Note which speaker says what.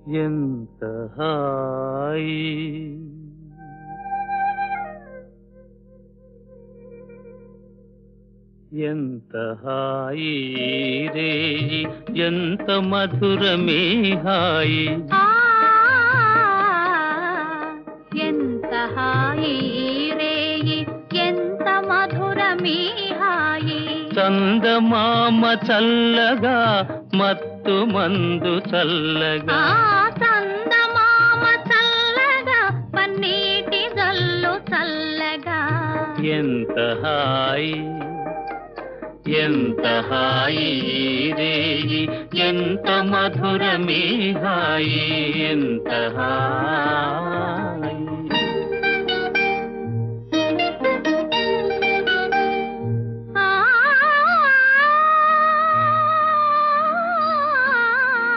Speaker 1: ఎంత హాయి ఎంత హాయి రేయి ఎంత మధురమే హాయి
Speaker 2: ఎంత హాయి రేయి ఎంత మధురమే హాయి
Speaker 1: చందమామ చల్లగా మత్తు మందు చల్లగా
Speaker 2: చందమామ చల్లగా పన్నీటి జల్లు చల్లగా
Speaker 1: ఎంత హాయి ఎంత హాయి రేయి ఎంత మధురమే హాయి ఎంత హాయి